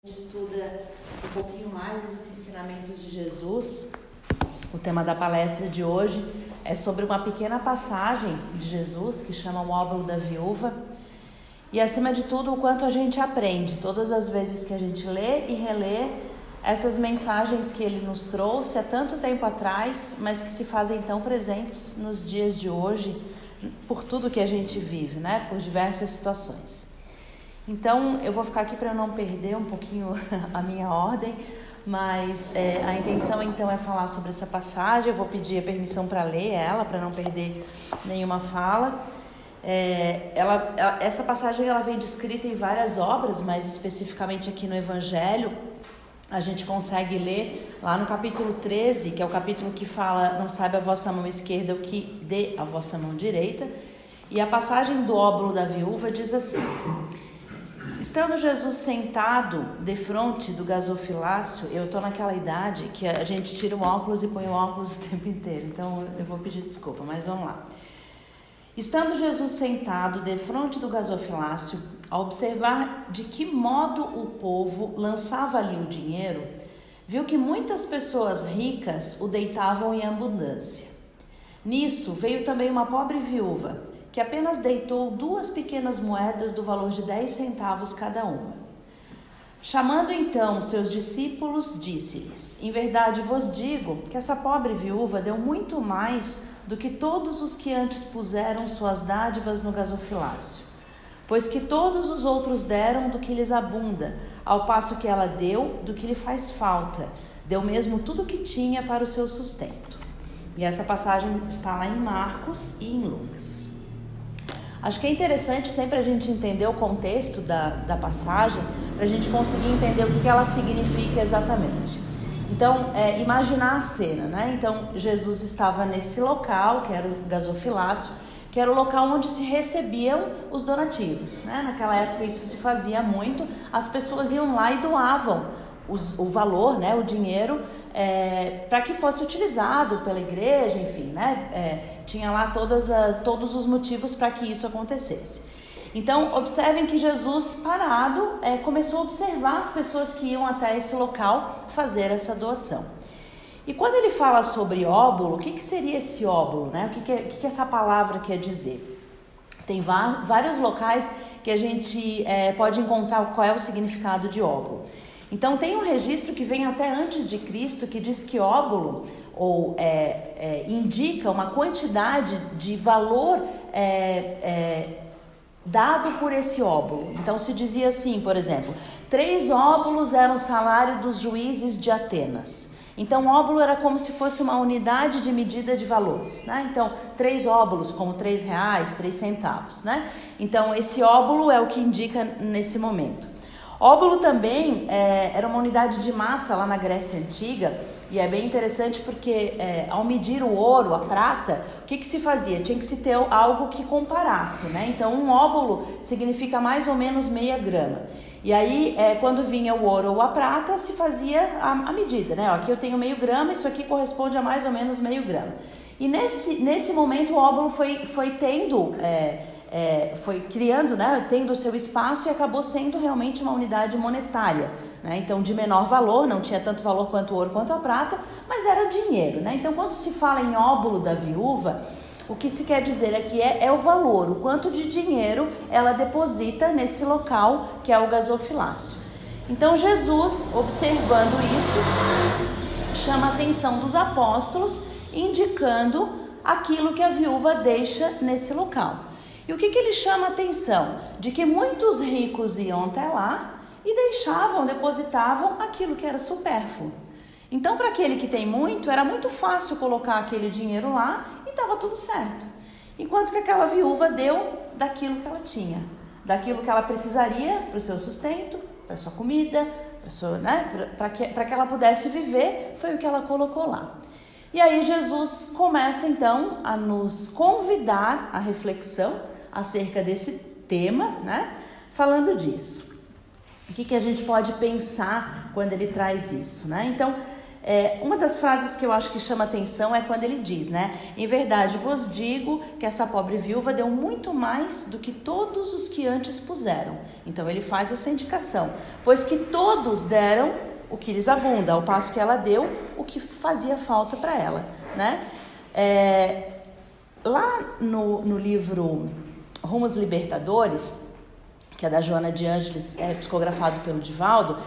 A gente estuda um pouquinho mais esses ensinamentos de Jesus. O tema da palestra de hoje é sobre uma pequena passagem de Jesus que chama o óbolo da viúva. E acima de tudo, o quanto a gente aprende todas as vezes que a gente lê e relê essas mensagens que ele nos trouxe há tanto tempo atrás, mas que se fazem tão presentes nos dias de hoje, por tudo que a gente vive, né? Por diversas situações. Então, eu vou ficar aqui para não perder um pouquinho a minha ordem, mas a intenção então é falar sobre essa passagem. Eu vou pedir a permissão para ler ela, para não perder nenhuma fala. Essa passagem ela vem descrita em várias obras, mas especificamente aqui no Evangelho, a gente consegue ler lá no capítulo 13, que é o capítulo que fala: não sabe a vossa mão esquerda o que dê a vossa mão direita. E a passagem do óbolo da viúva diz assim: estando Jesus sentado defronte do gasofilácio, eu estou naquela idade que a gente tira o óculos e põe o óculos o tempo inteiro, então eu vou pedir desculpa, mas vamos lá. Estando Jesus sentado defronte do gasofilácio, a observar de que modo o povo lançava ali o dinheiro, viu que muitas pessoas ricas o deitavam em abundância. Nisso veio também uma pobre viúva, que apenas deitou 2 pequenas moedas do valor de 10 centavos cada uma. Chamando então seus discípulos, disse-lhes: em verdade vos digo que essa pobre viúva deu muito mais do que todos os que antes puseram suas dádivas no gasofilácio, pois que todos os outros deram do que lhes abunda, ao passo que ela deu do que lhe faz falta, deu mesmo tudo o que tinha para o seu sustento. E essa passagem está lá em Marcos e em Lucas. Acho que é interessante sempre a gente entender o contexto da passagem, para a gente conseguir entender o que ela significa exatamente. Então, imaginar a cena, né? Então, Jesus estava nesse local, que era o gasofilácio, que era o local onde se recebiam os donativos, né? Naquela época isso se fazia muito, as pessoas iam lá e doavam o valor, né? O dinheiro, para que fosse utilizado pela igreja, enfim, né? Tinha lá todos os motivos para que isso acontecesse. Então, observem que Jesus, parado, começou a observar as pessoas que iam até esse local fazer essa doação. E quando ele fala sobre óbolo, o que seria esse óbolo, né? O que essa palavra quer dizer? Tem vários locais que a gente pode encontrar qual é o significado de óbolo. Então, tem um registro que vem até antes de Cristo, que diz que óbolo indica uma quantidade de valor dado por esse óbolo. Então, se dizia assim, por exemplo, 3 óbolos eram o salário dos juízes de Atenas. Então, óbolo era como se fosse uma unidade de medida de valores, né? Então, 3 óbolos, como R$3, 3 centavos, né? Então, esse óbolo é o que indica nesse momento. Óbolo também era uma unidade de massa lá na Grécia Antiga, e é bem interessante porque ao medir o ouro, a prata, o que se fazia? Tinha que se ter algo que comparasse, né? Então, um óbolo significa mais ou menos meia grama. E aí, quando vinha o ouro ou a prata, se fazia a medida, né? Ó, aqui eu tenho meio grama, isso aqui corresponde a mais ou menos meio grama. E nesse momento o óbolo foi tendo... foi criando, né, tendo o seu espaço e acabou sendo realmente uma unidade monetária, né? Então, de menor valor, não tinha tanto valor quanto o ouro quanto a prata, mas era dinheiro, né? Então, quando se fala em óbolo da viúva, o que se quer dizer aqui é o valor, o quanto de dinheiro ela deposita nesse local que é o gasofilácio. Então, Jesus, observando isso, chama a atenção dos apóstolos, indicando aquilo que a viúva deixa nesse local. E o que ele chama a atenção? De que muitos ricos iam até lá e depositavam aquilo que era supérfluo. Então, para aquele que tem muito, era muito fácil colocar aquele dinheiro lá e estava tudo certo. Enquanto que aquela viúva deu daquilo que ela tinha, daquilo que ela precisaria para o seu sustento, para a sua comida, para que ela pudesse viver, foi o que ela colocou lá. E aí Jesus começa então a nos convidar à reflexão acerca desse tema, né? Falando disso. O que a gente pode pensar quando ele traz isso, né? Então, Uma das frases que eu acho que chama atenção é quando ele diz, né? Em verdade vos digo que essa pobre viúva deu muito mais do que todos os que antes puseram. Então ele faz essa indicação. Pois que todos deram o que lhes abunda, ao passo que ela deu o que fazia falta para ela, né? Lá no livro Rumos Libertadores, que é da Joana de Ângeles, psicografado pelo Divaldo,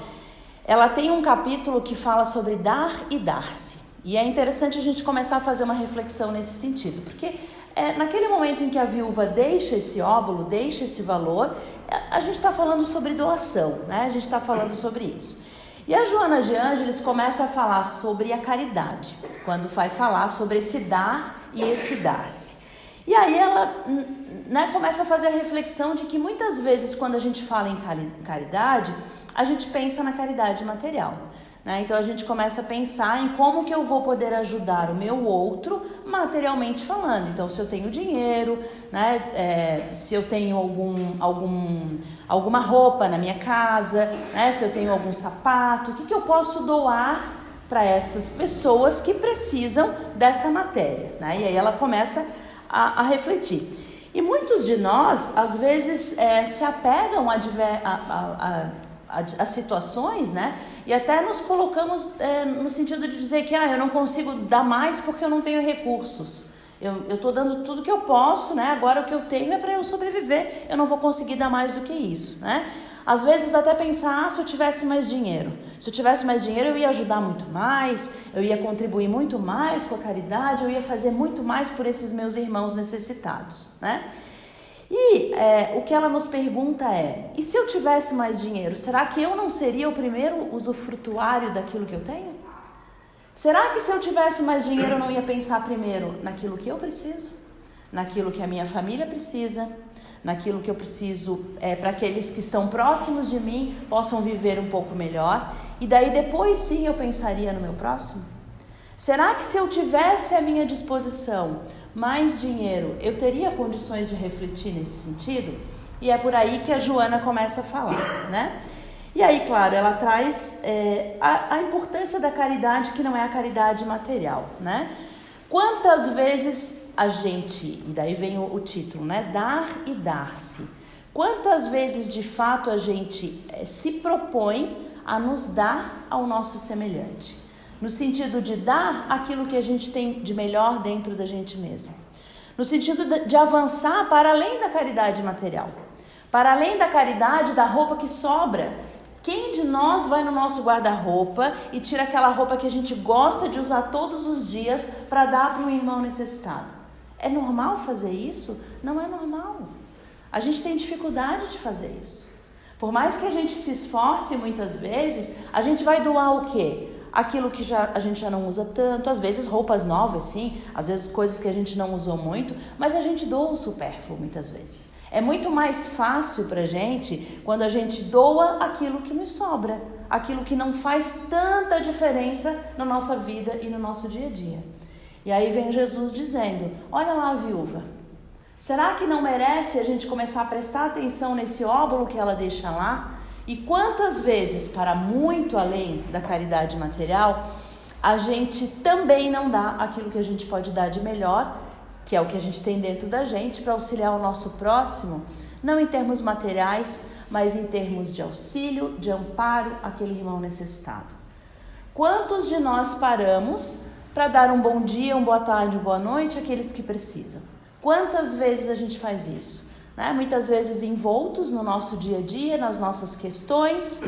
ela tem um capítulo que fala sobre dar e dar-se. E é interessante a gente começar a fazer uma reflexão nesse sentido, porque naquele momento em que a viúva deixa esse óbolo, deixa esse valor, a gente está falando sobre doação, né? A gente está falando sobre isso. E a Joana de Ângeles começa a falar sobre a caridade, quando vai falar sobre esse dar e esse dar-se. E aí ela começa a fazer a reflexão de que muitas vezes quando a gente fala em caridade, a gente pensa na caridade material, né? Então a gente começa a pensar em como que eu vou poder ajudar o meu outro materialmente falando. Então se eu tenho dinheiro, né? Se eu tenho alguma roupa na minha casa, né? Se eu tenho algum sapato, o que eu posso doar para essas pessoas que precisam dessa matéria, né? E aí ela começa a refletir. E muitos de nós, às vezes, se apegam a situações, né? E até nos colocamos no sentido de dizer que eu não consigo dar mais porque eu não tenho recursos. Eu estou dando tudo que eu posso, né? Agora o que eu tenho é para eu sobreviver. Eu não vou conseguir dar mais do que isso, né? Às vezes até pensar, se eu tivesse mais dinheiro. Se eu tivesse mais dinheiro, eu ia ajudar muito mais, eu ia contribuir muito mais com a caridade, eu ia fazer muito mais por esses meus irmãos necessitados, né? E o que ela nos pergunta e se eu tivesse mais dinheiro, será que eu não seria o primeiro usufrutuário daquilo que eu tenho? Será que se eu tivesse mais dinheiro, eu não ia pensar primeiro naquilo que eu preciso? Naquilo que a minha família precisa? Naquilo que eu preciso para aqueles que estão próximos de mim possam viver um pouco melhor? E daí depois sim eu pensaria no meu próximo? Será que se eu tivesse à minha disposição mais dinheiro, eu teria condições de refletir nesse sentido? E é por aí que a Joana começa a falar, né? E aí, claro, ela traz a importância da caridade, que não é a caridade material, né? Quantas vezes a gente, e daí vem o título, né? Dar e dar-se. Quantas vezes, de fato, a gente se propõe a nos dar ao nosso semelhante? No sentido de dar aquilo que a gente tem de melhor dentro da gente mesmo. No sentido de avançar para além da caridade material. Para além da caridade da roupa que sobra. Quem de nós vai no nosso guarda-roupa e tira aquela roupa que a gente gosta de usar todos os dias para dar para um irmão necessitado? É normal fazer isso? Não é normal. A gente tem dificuldade de fazer isso. Por mais que a gente se esforce muitas vezes, a gente vai doar o quê? Aquilo que a gente já não usa tanto, às vezes roupas novas, sim, às vezes coisas que a gente não usou muito, mas a gente doa o supérfluo muitas vezes. É muito mais fácil pra gente quando a gente doa aquilo que nos sobra, aquilo que não faz tanta diferença na nossa vida e no nosso dia a dia. E aí vem Jesus dizendo, olha lá a viúva, será que não merece a gente começar a prestar atenção nesse óbolo que ela deixa lá? E quantas vezes, para muito além da caridade material, a gente também não dá aquilo que a gente pode dar de melhor, que é o que a gente tem dentro da gente, para auxiliar o nosso próximo, não em termos materiais, mas em termos de auxílio, de amparo àquele irmão necessitado. Quantos de nós paramos para dar um bom dia, uma boa tarde, uma boa noite àqueles que precisam? Quantas vezes a gente faz isso? Né? Muitas vezes envoltos no nosso dia a dia, nas nossas questões,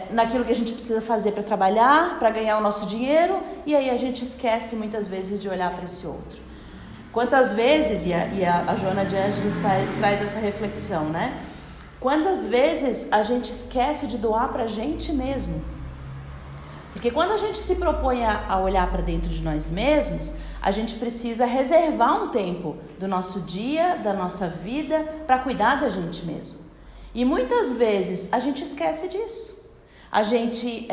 naquilo que a gente precisa fazer para trabalhar, para ganhar o nosso dinheiro, e aí a gente esquece muitas vezes de olhar para esse outro. Quantas vezes, e a Joana de Ângeles traz essa reflexão, né? Quantas vezes a gente esquece de doar para a gente mesmo? Porque quando a gente se propõe a olhar para dentro de nós mesmos, a gente precisa reservar um tempo do nosso dia, da nossa vida, para cuidar da gente mesmo. E muitas vezes a gente esquece disso. A gente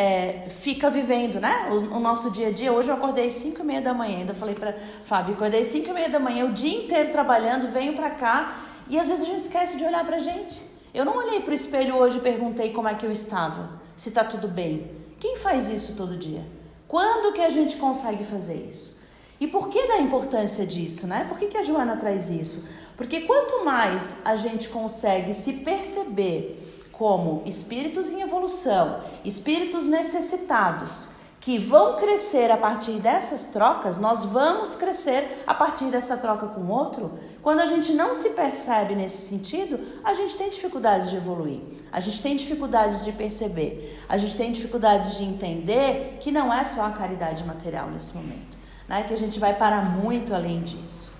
fica vivendo, né? O nosso dia a dia. Hoje eu acordei às 5h30 da manhã, ainda falei para Fábio, acordei às 5h30 da manhã, o dia inteiro trabalhando, venho para cá e às vezes a gente esquece de olhar para a gente. Eu não olhei para o espelho hoje e perguntei como é que eu estava, se está tudo bem. Quem faz isso todo dia? Quando que a gente consegue fazer isso? E por que da importância disso, né? Por que a Joana traz isso? Porque quanto mais a gente consegue se perceber como espíritos em evolução, espíritos necessitados, que vão crescer a partir dessas trocas, nós vamos crescer a partir dessa troca com o outro. Quando a gente não se percebe nesse sentido, a gente tem dificuldades de evoluir, a gente tem dificuldades de perceber, a gente tem dificuldades de entender que não é só a caridade material nesse momento, né? Que a gente vai para muito além disso.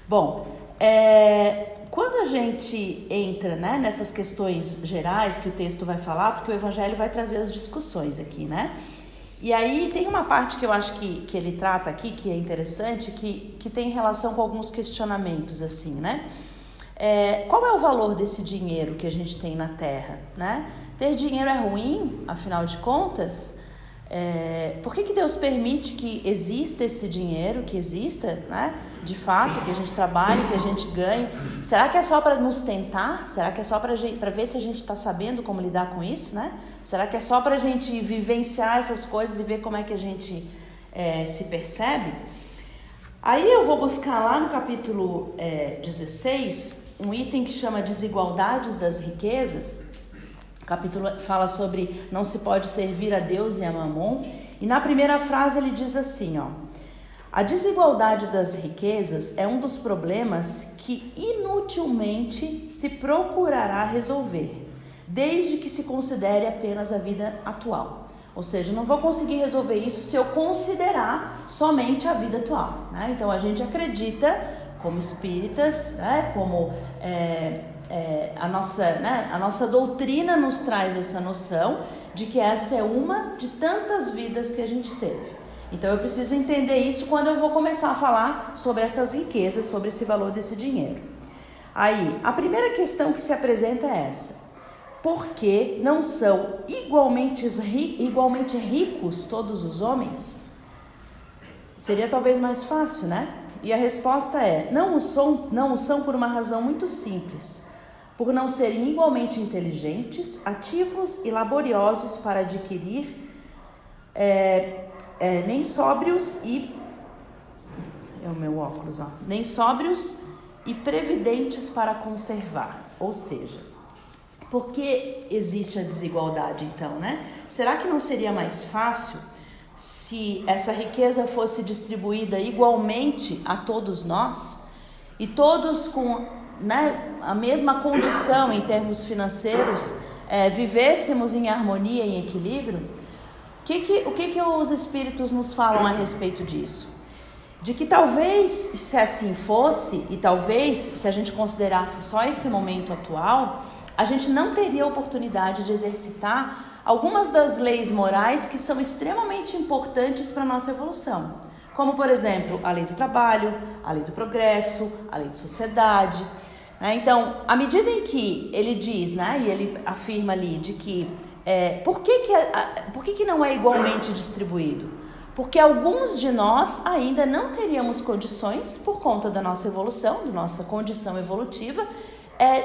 Bom, quando a gente entra, né, nessas questões gerais que o texto vai falar, porque o Evangelho vai trazer as discussões aqui, né? E aí tem uma parte que eu acho que ele trata aqui, que é interessante, que tem relação com alguns questionamentos, assim, né? Qual é o valor desse dinheiro que a gente tem na Terra, né? Ter dinheiro é ruim, afinal de contas? Por que Deus permite que exista esse dinheiro, que exista, né? De fato, que a gente trabalhe, que a gente ganhe? Será que é só para nos tentar? Será que é só para ver se a gente está sabendo como lidar com isso, né? Será que é só para a gente vivenciar essas coisas e ver como é que a gente se percebe? Aí eu vou buscar lá no capítulo 16 um item que chama Desigualdades das Riquezas. O capítulo fala sobre não se pode servir a Deus e a Mamon. E na primeira frase ele diz assim, ó: a desigualdade das riquezas é um dos problemas que inutilmente se procurará resolver, desde que se considere apenas a vida atual. Ou seja, não vou conseguir resolver isso se eu considerar somente a vida atual, né? Então a gente acredita, como espíritas, né, como a nossa doutrina nos traz essa noção de que essa é uma de tantas vidas que a gente teve. Então eu preciso entender isso quando eu vou começar a falar sobre essas riquezas, sobre esse valor desse dinheiro. Aí, a primeira questão que se apresenta é essa: por que não são igualmente ricos todos os homens? Seria talvez mais fácil, né? E a resposta é: não o são por uma razão muito simples. Por não serem igualmente inteligentes, ativos e laboriosos para adquirir, nem sóbrios e... É o meu óculos, ó. Nem sóbrios e previdentes para conservar. Ou seja, por que existe a desigualdade então, né? Será que não seria mais fácil se essa riqueza fosse distribuída igualmente a todos nós e todos com, né, a mesma condição em termos financeiros, vivêssemos em harmonia e em equilíbrio? O que os espíritos nos falam a respeito disso? De que talvez, se assim fosse, e talvez se a gente considerasse só esse momento atual, a gente não teria a oportunidade de exercitar algumas das leis morais que são extremamente importantes para a nossa evolução. Como, por exemplo, a lei do trabalho, a lei do progresso, a lei de sociedade, né? Então, à medida em que ele diz, né, e ele afirma ali de que por que não é igualmente distribuído? Porque alguns de nós ainda não teríamos condições, por conta da nossa evolução, da nossa condição evolutiva,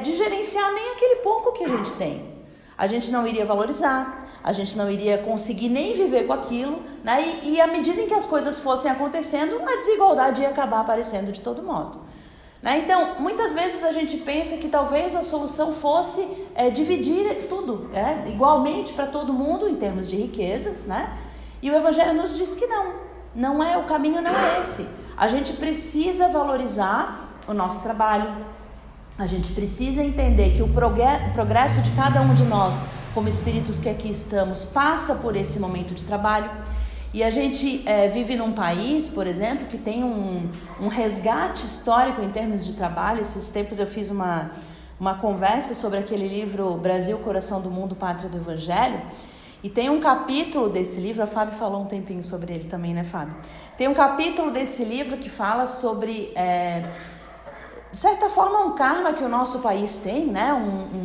de gerenciar nem aquele pouco que a gente tem. A gente não iria valorizar, a gente não iria conseguir nem viver com aquilo, né? E à medida em que as coisas fossem acontecendo, a desigualdade ia acabar aparecendo de todo modo, né? Então, muitas vezes a gente pensa que talvez a solução fosse dividir tudo igualmente para todo mundo em termos de riquezas, né? E o Evangelho nos diz que não é, o caminho não é esse. A gente precisa valorizar o nosso trabalho, a gente precisa entender que o progresso de cada um de nós, como espíritos que aqui estamos, passa por esse momento de trabalho. E a gente vive num país, por exemplo, que tem um resgate histórico em termos de trabalho. Esses tempos eu fiz uma conversa sobre aquele livro Brasil, Coração do Mundo, Pátria do Evangelho. E tem um capítulo desse livro, a Fábio falou um tempinho sobre ele também, né, Fábio? Tem um capítulo desse livro que fala sobre, de certa forma, um karma que o nosso país tem, né?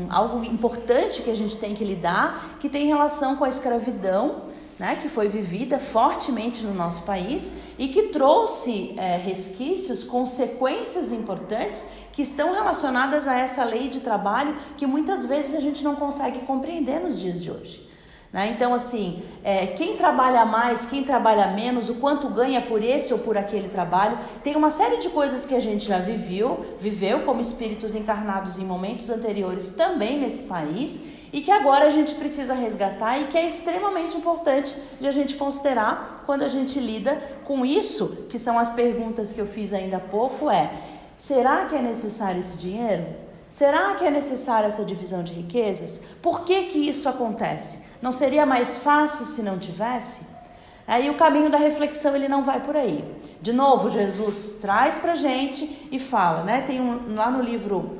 Algo importante que a gente tem que lidar, que tem relação com a escravidão, né, que foi vivida fortemente no nosso país e que trouxe resquícios, consequências importantes que estão relacionadas a essa lei de trabalho que muitas vezes a gente não consegue compreender nos dias de hoje. Né? Então, assim, quem trabalha mais, quem trabalha menos, o quanto ganha por esse ou por aquele trabalho, tem uma série de coisas que a gente já viveu como espíritos encarnados em momentos anteriores também nesse país, e que agora a gente precisa resgatar e que é extremamente importante de a gente considerar quando a gente lida com isso, que são as perguntas que eu fiz ainda há pouco, será que é necessário esse dinheiro? Será que é necessária essa divisão de riquezas? Por que que isso acontece? Não seria mais fácil se não tivesse? Aí o caminho da reflexão ele não vai por aí. De novo, Jesus traz pra gente e fala, né? Lá no livro,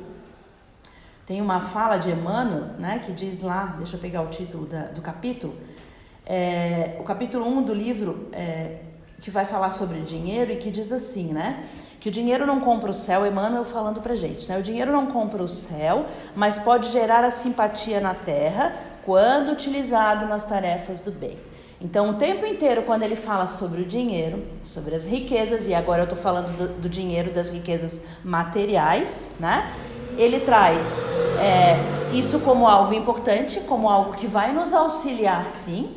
tem uma fala de Emmanuel, né? Que diz lá, deixa eu pegar o título do capítulo, o capítulo 1 do livro, que vai falar sobre dinheiro e que diz assim, né? Que o dinheiro não compra o céu, Emmanuel falando pra gente, né? O dinheiro não compra o céu, mas pode gerar a simpatia na terra quando utilizado nas tarefas do bem. Então, o tempo inteiro, quando ele fala sobre o dinheiro, sobre as riquezas, e agora eu estou falando do dinheiro, das riquezas materiais, né? Ele traz isso como algo importante, como algo que vai nos auxiliar, sim,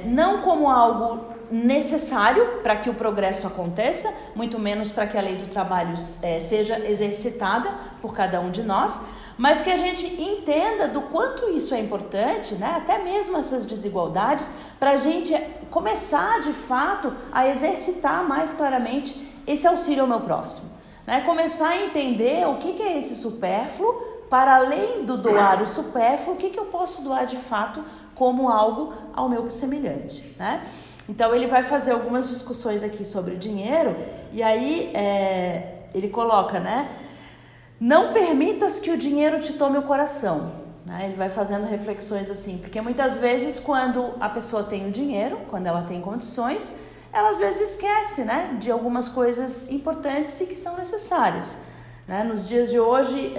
não como algo necessário para que o progresso aconteça, muito menos para que a lei do trabalho seja exercitada por cada um de nós, mas que a gente entenda do quanto isso é importante, né? Até mesmo essas desigualdades, para a gente começar de fato a exercitar mais claramente esse auxílio ao meu próximo, né? Começar a entender o que é esse supérfluo, para além do doar o supérfluo, o que eu posso doar de fato como algo ao meu semelhante, né? Então ele vai fazer algumas discussões aqui sobre dinheiro, e aí ele coloca, né? Não permitas que o dinheiro te tome o coração, né? Ele vai fazendo reflexões assim, porque muitas vezes quando a pessoa tem o dinheiro, quando ela tem condições, ela às vezes esquece, né? De algumas coisas importantes e que são necessárias, né? Nos dias de hoje,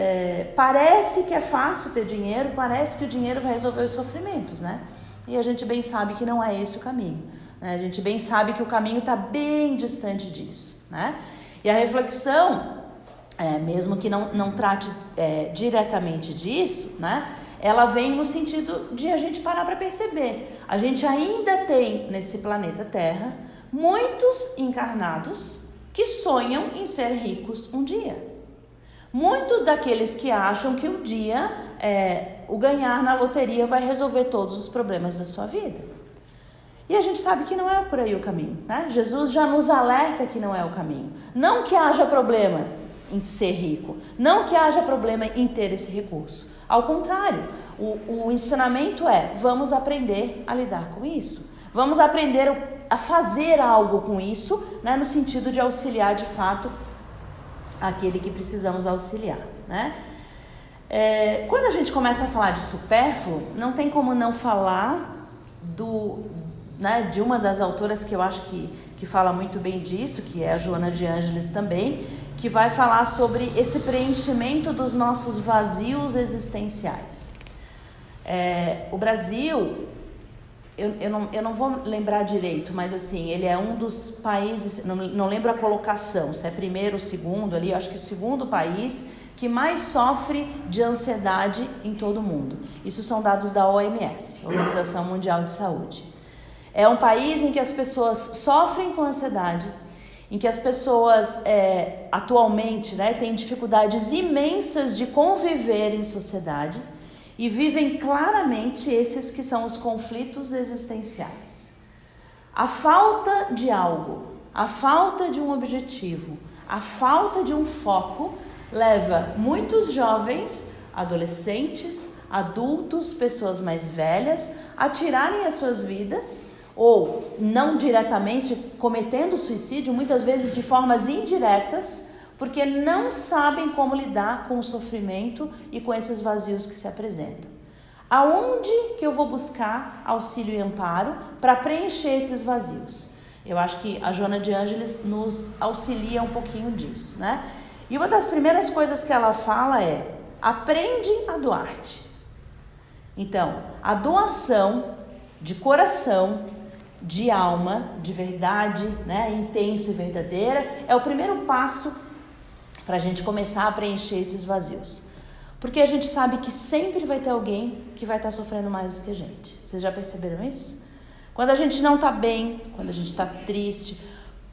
parece que é fácil ter dinheiro, parece que o dinheiro vai resolver os sofrimentos, né? E a gente bem sabe que não é esse o caminho. A gente bem sabe que o caminho está bem distante disso, né? E a reflexão, mesmo que não trate diretamente disso, né? Ela vem no sentido de a gente parar para perceber. A gente ainda tem nesse planeta Terra muitos encarnados que sonham em ser ricos um dia. Muitos daqueles que acham que um dia o ganhar na loteria vai resolver todos os problemas da sua vida. E a gente sabe que não é por aí o caminho, né? Jesus já nos alerta que não é o caminho. Não que haja problema em ser rico, não que haja problema em ter esse recurso. Ao contrário, o ensinamento vamos aprender a lidar com isso. Vamos aprender a fazer algo com isso, né? No sentido de auxiliar de fato aquele que precisamos auxiliar, né? Quando a gente começa a falar de supérfluo, não tem como não falar de uma das autoras que eu acho que fala muito bem disso, que é a Joana de Ângeles também, que vai falar sobre esse preenchimento dos nossos vazios existenciais. O Brasil, eu não vou lembrar direito, mas assim, ele é um dos países, não lembro a colocação, se é primeiro ou segundo ali, eu acho que o segundo país que mais sofre de ansiedade em todo o mundo. Isso são dados da OMS, Organização Mundial de Saúde. É um país em que as pessoas sofrem com ansiedade, em que as pessoas atualmente, né, têm dificuldades imensas de conviver em sociedade e vivem claramente esses que são os conflitos existenciais. A falta de algo, a falta de um objetivo, a falta de um foco leva muitos jovens, adolescentes, adultos, pessoas mais velhas a tirarem as suas vidas, ou não diretamente cometendo suicídio, muitas vezes de formas indiretas, porque não sabem como lidar com o sofrimento e com esses vazios que se apresentam. Aonde que eu vou buscar auxílio e amparo para preencher esses vazios? Eu acho que a Joana de Ângeles nos auxilia um pouquinho disso, né? E uma das primeiras coisas que ela fala aprende a doar-te. Então, a doação de coração, de alma, de verdade, né, intensa e verdadeira, é o primeiro passo para a gente começar a preencher esses vazios. Porque a gente sabe que sempre vai ter alguém que vai estar sofrendo mais do que a gente. Vocês já perceberam isso? Quando a gente não está bem, quando a gente está triste,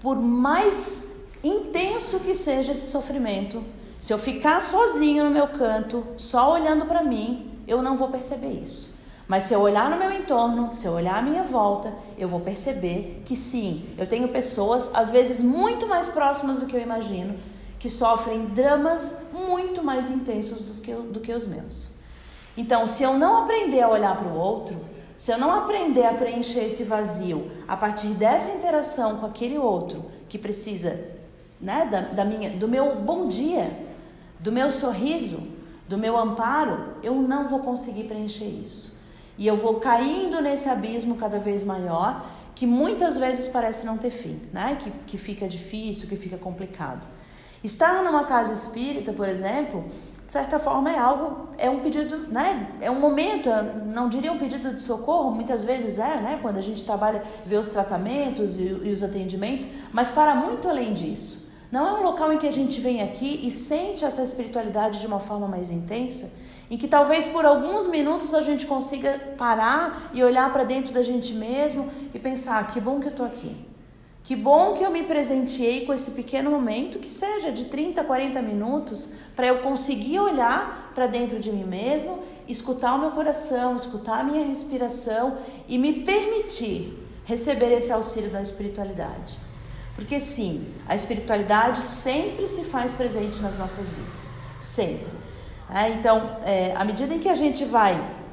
por mais intenso que seja esse sofrimento, se eu ficar sozinho no meu canto, só olhando para mim, eu não vou perceber isso. Mas se eu olhar no meu entorno, se eu olhar à minha volta, eu vou perceber que sim, eu tenho pessoas, às vezes muito mais próximas do que eu imagino, que sofrem dramas muito mais intensos do que os meus. Então, se eu não aprender a olhar para o outro, se eu não aprender a preencher esse vazio a partir dessa interação com aquele outro que precisa, né, do meu bom dia, do meu sorriso, do meu amparo, eu não vou conseguir preencher isso. E eu vou caindo nesse abismo cada vez maior, que muitas vezes parece não ter fim, né? Que fica difícil, que fica complicado. Estar numa casa espírita, por exemplo, de certa forma é um pedido, né? É um momento, não diria um pedido de socorro, muitas vezes né? Quando a gente trabalha, vê os tratamentos e os atendimentos, mas para muito além disso. Não é um local em que a gente vem aqui e sente essa espiritualidade de uma forma mais intensa, em que talvez por alguns minutos a gente consiga parar e olhar para dentro da gente mesmo e pensar, que bom que eu estou aqui. Que bom que eu me presenteei com esse pequeno momento, que seja de 30, 40 minutos, para eu conseguir olhar para dentro de mim mesmo, escutar o meu coração, escutar a minha respiração e me permitir receber esse auxílio da espiritualidade. Porque sim, a espiritualidade sempre se faz presente nas nossas vidas, sempre. Então, à medida em que a gente vai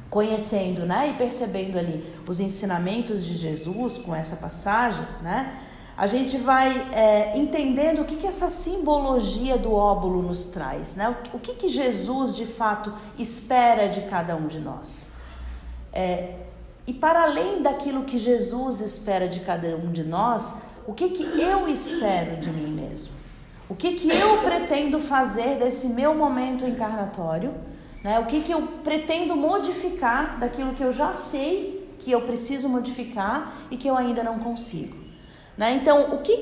conhecendo, né, e percebendo ali os ensinamentos de Jesus com essa passagem, né, a gente vai entendendo o que essa simbologia do óbolo nos traz, né, o que Jesus de fato espera de cada um de nós. E para além daquilo que Jesus espera de cada um de nós, o que eu espero de mim mesmo? O que eu pretendo fazer desse meu momento encarnatório, né? O que eu pretendo modificar daquilo que eu já sei que eu preciso modificar e que eu ainda não consigo, né? Então, porque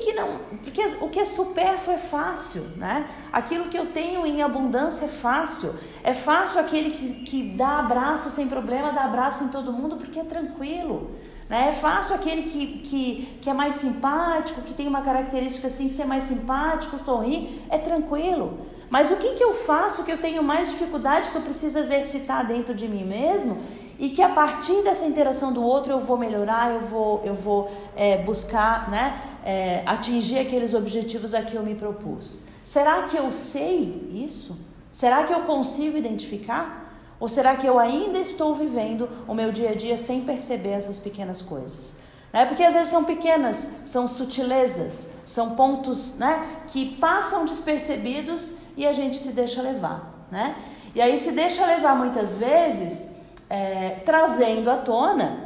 o que é supérfluo é fácil, né? Aquilo que eu tenho em abundância é fácil aquele que dá abraço sem problema, dá abraço em todo mundo porque é tranquilo. É fácil aquele que é mais simpático, que tem uma característica assim, ser mais simpático, sorrir, é tranquilo. Mas o que eu faço que eu tenho mais dificuldade, que eu preciso exercitar dentro de mim mesmo e que a partir dessa interação do outro eu vou melhorar, eu vou buscar, né, atingir aqueles objetivos a que eu me propus. Será que eu sei isso? Será que eu consigo identificar? Ou será que eu ainda estou vivendo o meu dia a dia sem perceber essas pequenas coisas? Porque às vezes são pequenas, são sutilezas, são pontos, né, que passam despercebidos e a gente se deixa levar, né? E aí se deixa levar muitas vezes trazendo à tona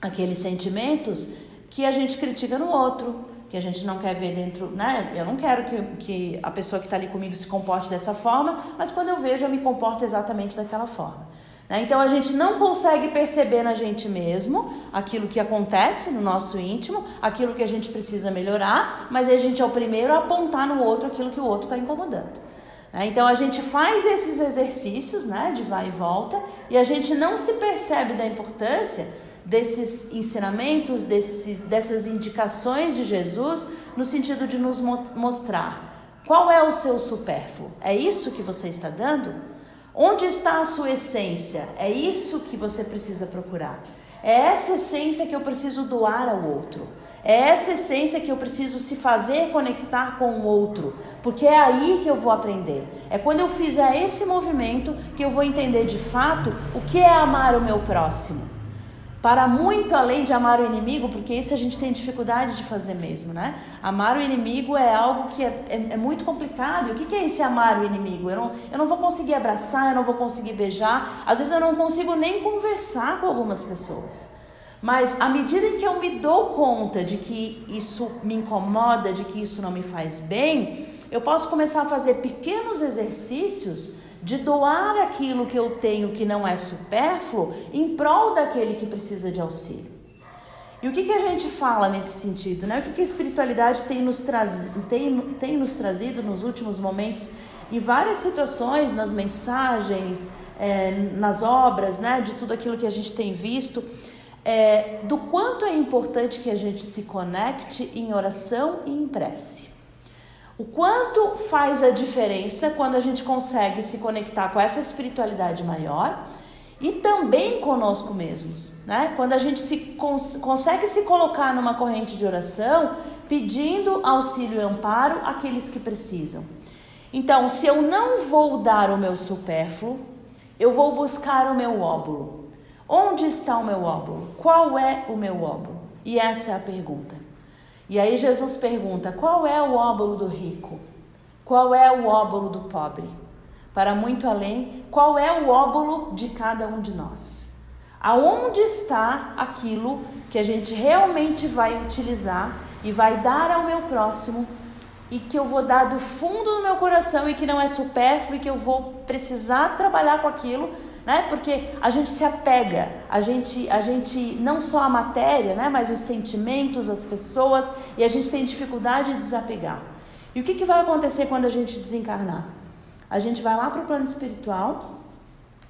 aqueles sentimentos que a gente critica no outro, que a gente não quer ver dentro, né? Eu não quero que a pessoa que está ali comigo se comporte dessa forma, mas quando eu vejo eu me comporto exatamente daquela forma. Então a gente não consegue perceber na gente mesmo aquilo que acontece no nosso íntimo, aquilo que a gente precisa melhorar, mas a gente é o primeiro a apontar no outro aquilo que o outro está incomodando. Então a gente faz esses exercícios, né, de vai e volta, e a gente não se percebe da importância desses ensinamentos, dessas indicações de Jesus, no sentido de nos mostrar qual é o seu supérfluo. É isso que você está dando? Onde está a sua essência? É isso que você precisa procurar. É essa essência que eu preciso doar ao outro. É essa essência que eu preciso se fazer conectar com o outro, porque é aí que eu vou aprender. É quando eu fizer esse movimento que eu vou entender de fato o que é amar o meu próximo. Para muito além de amar o inimigo, porque isso a gente tem dificuldade de fazer mesmo, né? Amar o inimigo é algo que é muito complicado. E o que é esse amar o inimigo? Eu não vou conseguir abraçar, eu não vou conseguir beijar. Às vezes eu não consigo nem conversar com algumas pessoas. Mas à medida em que eu me dou conta de que isso me incomoda, de que isso não me faz bem, eu posso começar a fazer pequenos exercícios de doar aquilo que eu tenho que não é supérfluo em prol daquele que precisa de auxílio. E o que a gente fala nesse sentido, né? O que a espiritualidade tem nos trazido nos últimos momentos em várias situações, nas mensagens, nas obras, né, de tudo aquilo que a gente tem visto, do quanto é importante que a gente se conecte em oração e em prece. O quanto faz a diferença quando a gente consegue se conectar com essa espiritualidade maior e também conosco mesmos, né? Quando a gente consegue se colocar numa corrente de oração, pedindo auxílio e amparo àqueles que precisam. Então, se eu não vou dar o meu supérfluo, eu vou buscar o meu óbolo. Onde está o meu óbolo? Qual é o meu óbolo? E essa é a pergunta. E aí Jesus pergunta, qual é o óbolo do rico? Qual é o óbolo do pobre? Para muito além, qual é o óbolo de cada um de nós? Aonde está aquilo que a gente realmente vai utilizar e vai dar ao meu próximo e que eu vou dar do fundo do meu coração e que não é supérfluo e que eu vou precisar trabalhar com aquilo, né? Porque a gente se apega, a gente não só a matéria, né? Mas os sentimentos, as pessoas, e a gente tem dificuldade de desapegar. E o que vai acontecer quando a gente desencarnar? A gente vai lá para o plano espiritual,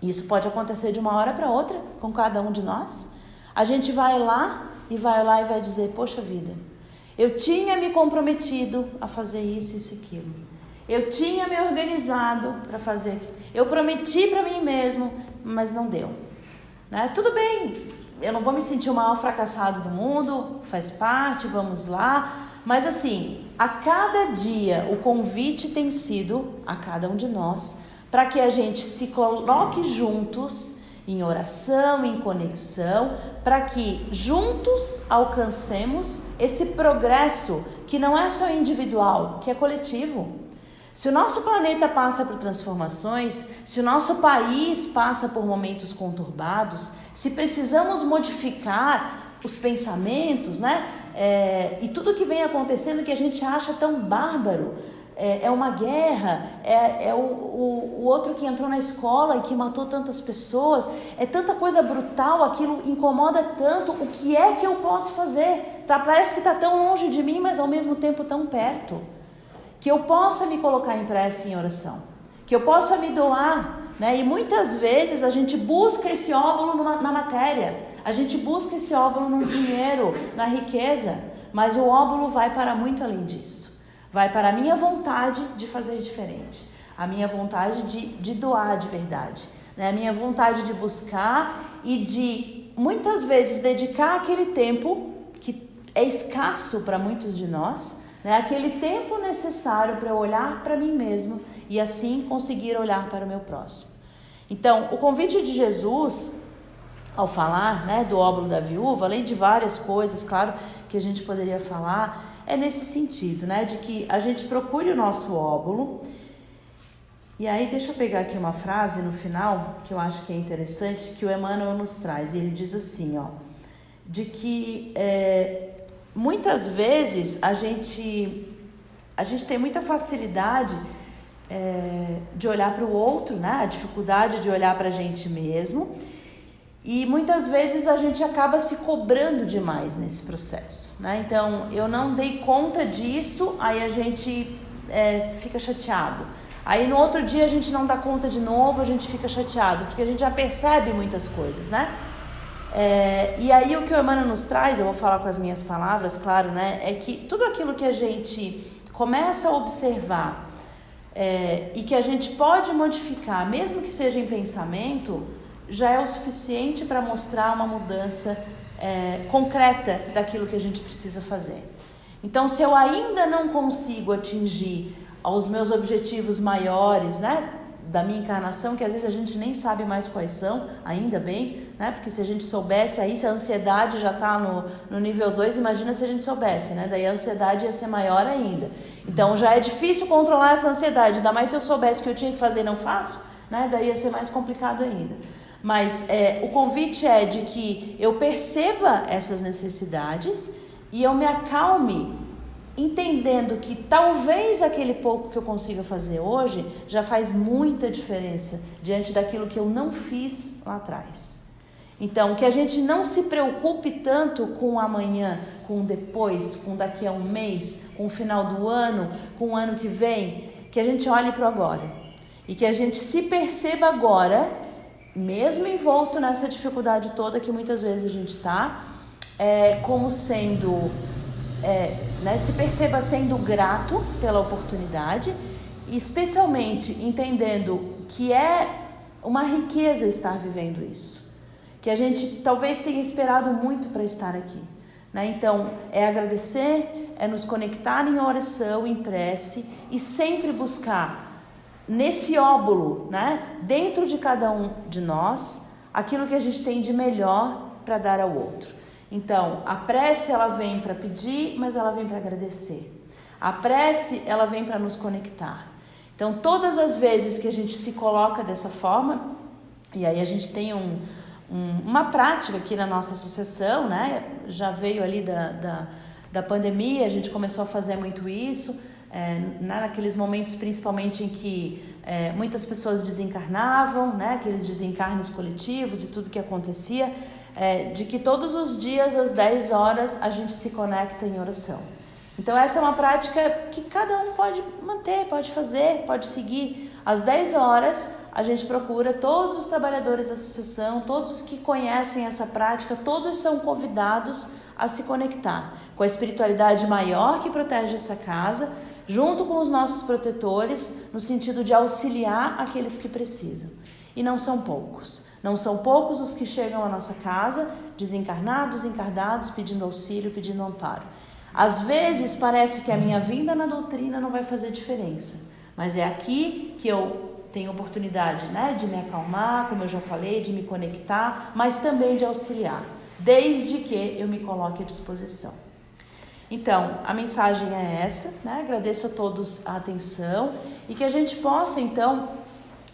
e isso pode acontecer de uma hora para outra com cada um de nós. A gente vai lá e vai dizer, poxa vida, eu tinha me comprometido a fazer isso, isso e aquilo. Eu tinha me organizado para fazer aquilo. Eu prometi para mim mesmo, mas não deu. Né? Tudo bem, eu não vou me sentir o maior fracassado do mundo, faz parte, vamos lá. Mas assim, a cada dia o convite tem sido a cada um de nós para que a gente se coloque juntos em oração, em conexão, para que juntos alcancemos esse progresso que não é só individual, que é coletivo. Se o nosso planeta passa por transformações, se o nosso país passa por momentos conturbados, se precisamos modificar os pensamentos, né? E tudo que vem acontecendo que a gente acha tão bárbaro, é uma guerra, o outro que entrou na escola e que matou tantas pessoas, é tanta coisa brutal, aquilo incomoda tanto. O que é que eu posso fazer? Parece que está tão longe de mim, mas ao mesmo tempo tão perto. Que eu possa me colocar em prece e em oração, que eu possa me doar, né? E muitas vezes a gente busca esse óbolo na matéria, a gente busca esse óbolo no dinheiro, na riqueza, mas o óbolo vai para muito além disso. Vai para a minha vontade de fazer diferente, a minha vontade de doar de verdade, né? A minha vontade de buscar e de, muitas vezes, dedicar aquele tempo que é escasso para muitos de nós, né? Aquele tempo necessário para eu olhar para mim mesmo e assim conseguir olhar para o meu próximo. Então, o convite de Jesus, ao falar, né, do óbolo da viúva, além de várias coisas, claro, que a gente poderia falar, é nesse sentido, né, de que a gente procure o nosso óbolo. E aí deixa eu pegar aqui uma frase no final, que eu acho que é interessante, que o Emmanuel nos traz. E ele diz assim, ó, de que muitas vezes a gente tem muita facilidade de olhar para o outro, né, a dificuldade de olhar para a gente mesmo. E muitas vezes a gente acaba se cobrando demais nesse processo, né? Então, eu não dei conta disso, aí a gente fica chateado. Aí no outro dia a gente não dá conta de novo, a gente fica chateado, porque a gente já percebe muitas coisas, né? E aí o que o Emmanuel nos traz, eu vou falar com as minhas palavras, claro, né? É que tudo aquilo que a gente começa a observar e que a gente pode modificar, mesmo que seja em pensamento, já é o suficiente para mostrar uma mudança concreta daquilo que a gente precisa fazer. Então, se eu ainda não consigo atingir aos meus objetivos maiores, né, da minha encarnação, que às vezes a gente nem sabe mais quais são, ainda bem, né, porque se a gente soubesse aí, se a ansiedade já está no nível 2, imagina se a gente soubesse, né, daí a ansiedade ia ser maior ainda. Então, já é difícil controlar essa ansiedade, ainda mais se eu soubesse o que eu tinha que fazer e não faço, né, daí ia ser mais complicado ainda. Mas o convite é de que eu perceba essas necessidades e eu me acalme, entendendo que talvez aquele pouco que eu consiga fazer hoje já faz muita diferença diante daquilo que eu não fiz lá atrás. Então, que a gente não se preocupe tanto com o amanhã, com o depois, com daqui a um mês, com o final do ano, com o ano que vem. que a gente olhe para o agora e que a gente se perceba agora, mesmo envolto nessa dificuldade toda que muitas vezes a gente está, como sendo, né, se perceba sendo grato pela oportunidade, especialmente entendendo que é uma riqueza estar vivendo isso, que a gente talvez tenha esperado muito para estar aqui, né? Então, é agradecer, é nos conectar em oração, em prece e sempre buscar nesse óbolo, né, dentro de cada um de nós, aquilo que a gente tem de melhor para dar ao outro. Então, a prece ela vem para pedir, mas ela vem para agradecer. A prece ela vem para nos conectar. Então, todas as vezes que a gente se coloca dessa forma, e aí a gente tem uma prática aqui na nossa associação, né? Já veio ali da pandemia, a gente começou a fazer muito isso, naqueles momentos principalmente em que muitas pessoas desencarnavam, né? Aqueles desencarnes coletivos e tudo que acontecia, de que todos os dias às 10 horas a gente se conecta em oração. Então essa é uma prática que cada um pode manter, pode fazer, pode seguir. Às 10 horas a gente procura todos os trabalhadores da associação, todos os que conhecem essa prática, todos são convidados a se conectar com a espiritualidade maior que protege essa casa, junto com os nossos protetores, no sentido de auxiliar aqueles que precisam. E não são poucos. Não são poucos os que chegam à nossa casa, desencarnados, encarnados, pedindo auxílio, pedindo amparo. Às vezes parece que a minha vinda na doutrina não vai fazer diferença, mas é aqui que eu tenho oportunidade, né, de me acalmar, como eu já falei, de me conectar, mas também de auxiliar, desde que eu me coloque à disposição. Então, a mensagem é essa, né? Agradeço a todos a atenção e que a gente possa, então,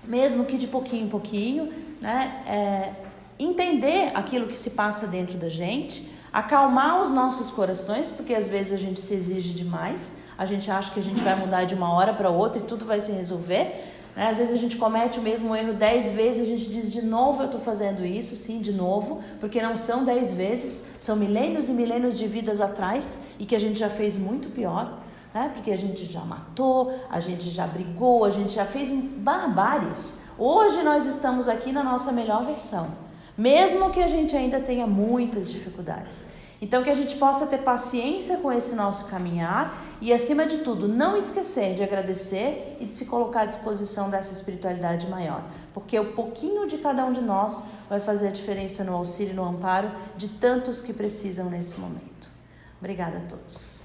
mesmo que de pouquinho em pouquinho, né, entender aquilo que se passa dentro da gente, acalmar os nossos corações, porque às vezes a gente se exige demais, a gente acha que a gente vai mudar de uma hora para outra e tudo vai se resolver, né? Às vezes a gente comete o mesmo erro 10 vezes, a gente diz de novo eu estou fazendo isso, sim, de novo, porque não são 10 vezes, são milênios e milênios de vidas atrás e que a gente já fez muito pior, né? Porque a gente já matou, a gente já brigou, a gente já fez barbáries. Hoje nós estamos aqui na nossa melhor versão, mesmo que a gente ainda tenha muitas dificuldades. Então que a gente possa ter paciência com esse nosso caminhar e, acima de tudo, não esquecer de agradecer e de se colocar à disposição dessa espiritualidade maior, porque o pouquinho de cada um de nós vai fazer a diferença no auxílio e no amparo de tantos que precisam nesse momento. Obrigada a todos.